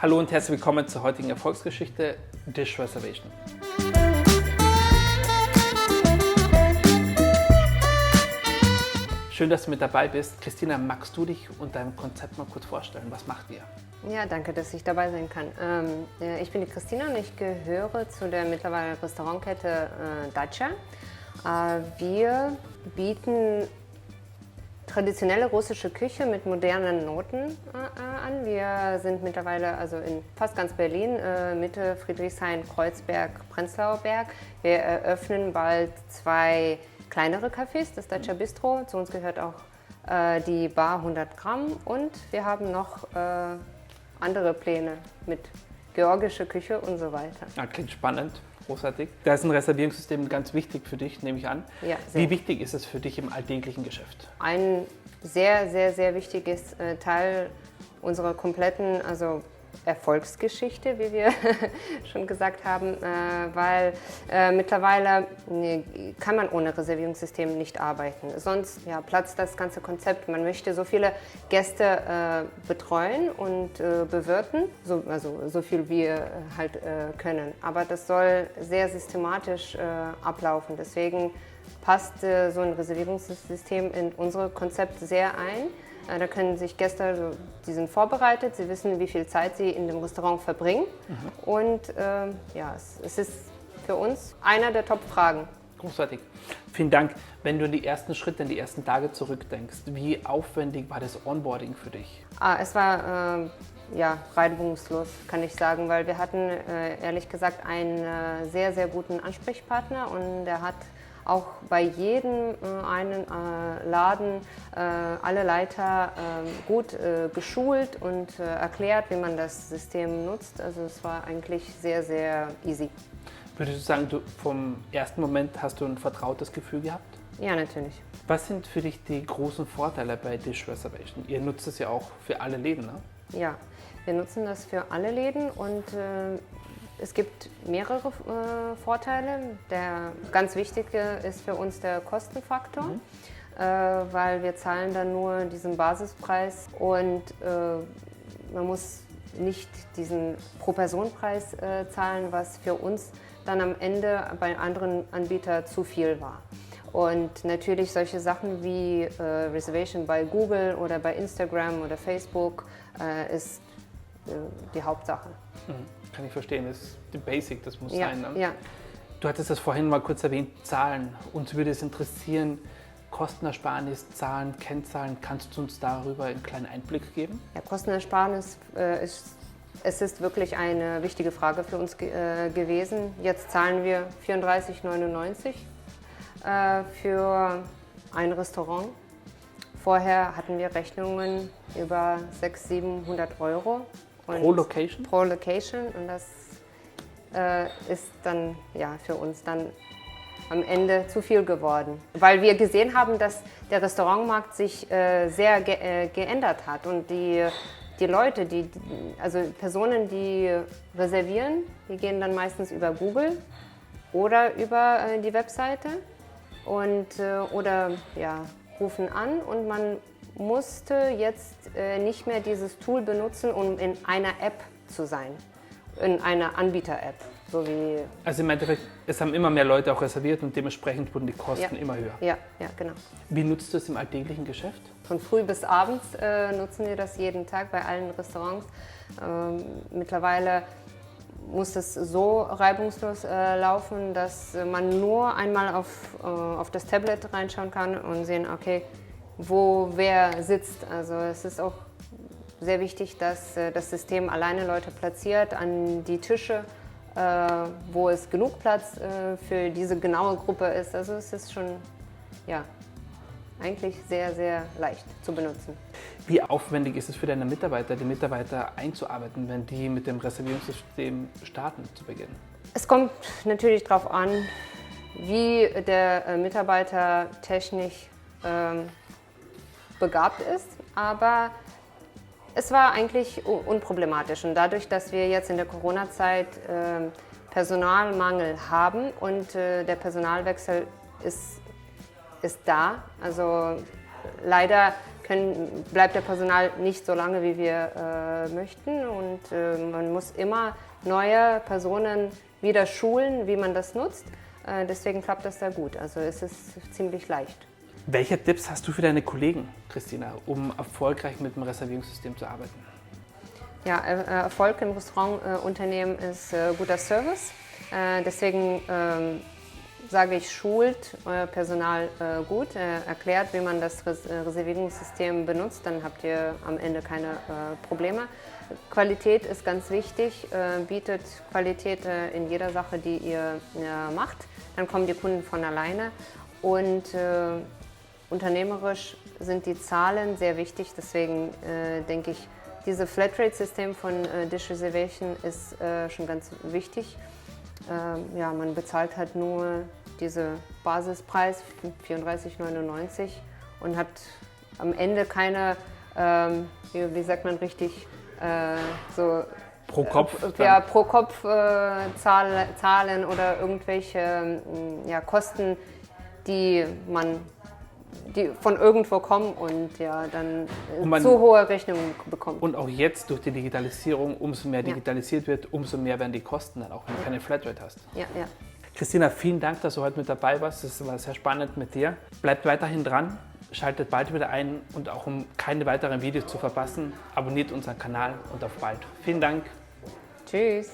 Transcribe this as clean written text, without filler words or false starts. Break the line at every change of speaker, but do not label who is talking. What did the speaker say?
Hallo und herzlich willkommen zur heutigen Erfolgsgeschichte Dish Reservation. Schön, dass du mit dabei bist. Christina, magst du dich und dein Konzept mal kurz vorstellen? Was macht ihr?
Ja, danke, dass ich dabei sein kann. Ich bin die Christina und ich gehöre zu der mittlerweile Restaurantkette Dacia. Wir bieten traditionelle russische Küche mit modernen Noten an. Wir sind mittlerweile also in fast ganz Berlin, Mitte, Friedrichshain, Kreuzberg, Prenzlauer Berg. Wir eröffnen bald 2 kleinere Cafés, das Dacia Bistro. Zu uns gehört auch die Bar 100 Gramm und wir haben noch andere Pläne mit georgischer Küche und so weiter.
Ja, klingt spannend, großartig. Da ist ein Reservierungssystem ganz wichtig für dich, nehme ich an.
Ja, sehr.
Wie wichtig ist es für dich im alltäglichen Geschäft?
Ein sehr, sehr, sehr wichtiges Teil unserer kompletten Erfolgsgeschichte, wie wir schon gesagt haben, weil mittlerweile kann man ohne Reservierungssystem nicht arbeiten. Sonst platzt das ganze Konzept. Man möchte so viele Gäste betreuen und bewirten, so viel wir halt können. Aber das soll sehr systematisch ablaufen. Deswegen passt so ein Reservierungssystem in unser Konzept sehr ein. Da können sich Gäste, die sind vorbereitet, sie wissen, wie viel Zeit sie in dem Restaurant verbringen. Und es ist für uns einer der Top-Fragen.
Großartig. Vielen Dank. Wenn du an die ersten Schritte, in die ersten Tage zurückdenkst, wie aufwendig war das Onboarding für dich?
Es war reibungslos, kann ich sagen, weil wir hatten ehrlich gesagt einen sehr, sehr guten Ansprechpartner und der hat auch bei jedem einen Laden alle Leiter gut geschult und erklärt, wie man das System nutzt. Also es war eigentlich sehr, sehr easy.
Würdest du sagen, vom ersten Moment hast du ein vertrautes Gefühl gehabt?
Ja, natürlich.
Was sind für dich die großen Vorteile bei Dish Reservation? Ihr nutzt es ja auch für alle Läden, ne?
Ja, wir nutzen das für alle Läden und es gibt mehrere Vorteile. Der ganz wichtige ist für uns der Kostenfaktor, weil wir zahlen dann nur diesen Basispreis und man muss nicht diesen Pro-Person-Preis zahlen, was für uns dann am Ende bei anderen Anbietern zu viel war. Und natürlich solche Sachen wie Reservation bei Google oder bei Instagram oder Facebook ist die Hauptsache.
Kann ich verstehen, das ist die Basic, das muss sein. Ne?
Ja.
Du hattest das vorhin mal kurz erwähnt, Zahlen. Uns würde es interessieren, Kostenersparnis, Zahlen, Kennzahlen. Kannst du uns darüber einen kleinen Einblick geben?
Ja, Kostenersparnis ist wirklich eine wichtige Frage für uns gewesen. Jetzt zahlen wir 34,99 für ein Restaurant. Vorher hatten wir Rechnungen über 600, 700 Euro.
Pro Location?
Pro Location und das ist dann für uns dann am Ende zu viel geworden. Weil wir gesehen haben, dass der Restaurantmarkt sich sehr geändert hat und die Leute, Personen, die reservieren, die gehen dann meistens über Google oder über die Webseite und rufen an und man musste jetzt nicht mehr dieses Tool benutzen, um in einer App zu sein, in einer Anbieter-App.
Also im Endeffekt, es haben immer mehr Leute auch reserviert und dementsprechend wurden die Kosten immer höher.
Ja, genau.
Wie nutzt du es im alltäglichen Geschäft?
Von früh bis abends nutzen wir das jeden Tag bei allen Restaurants. Mittlerweile muss es so reibungslos laufen, dass man nur einmal auf das Tablet reinschauen kann und sehen, okay, wo wer sitzt. Also es ist auch sehr wichtig, dass das System alleine Leute platziert an die Tische, wo es genug Platz für diese genaue Gruppe ist. Also es ist schon eigentlich sehr, sehr leicht zu benutzen.
Wie aufwendig ist es für deine Mitarbeiter, die Mitarbeiter einzuarbeiten, wenn die mit dem Reservierungssystem starten zu Beginn?
Es kommt natürlich darauf an, wie der Mitarbeiter technisch begabt ist, aber es war eigentlich unproblematisch. Und dadurch, dass wir jetzt in der Corona-Zeit Personalmangel haben und der Personalwechsel ist da, also leider bleibt der Personal nicht so lange, wie wir möchten. Und man muss immer neue Personen wieder schulen, wie man das nutzt. Deswegen klappt das sehr gut. Also es ist ziemlich leicht.
Welche Tipps hast du für deine Kollegen, Christina, um erfolgreich mit dem Reservierungssystem zu arbeiten?
Ja, Erfolg im Restaurantunternehmen ist guter Service. Deswegen sage ich, schult euer Personal gut, erklärt, wie man das Reservierungssystem benutzt, dann habt ihr am Ende keine Probleme. Qualität ist ganz wichtig, bietet Qualität in jeder Sache, die ihr macht. Dann kommen die Kunden von alleine und unternehmerisch sind die Zahlen sehr wichtig, deswegen denke ich, dieses Flatrate-System von Dish Reservation ist schon ganz wichtig. Ja, man bezahlt halt nur diesen Basispreis, 34,99 und hat am Ende keine, wie sagt man richtig, so
pro Kopf?
Ja, pro Kopf Zahlen oder irgendwelche Kosten, die von irgendwo kommen und ja, dann zu hohe Rechnungen bekommt.
Und auch jetzt durch die Digitalisierung, umso mehr digitalisiert wird, umso mehr werden die Kosten dann auch, wenn du keine Flatrate hast.
Ja, ja.
Christina, vielen Dank, dass du heute mit dabei warst. Das war sehr spannend mit dir. Bleibt weiterhin dran, schaltet bald wieder ein und auch um keine weiteren Videos zu verpassen, abonniert unseren Kanal und auf bald. Vielen Dank.
Tschüss.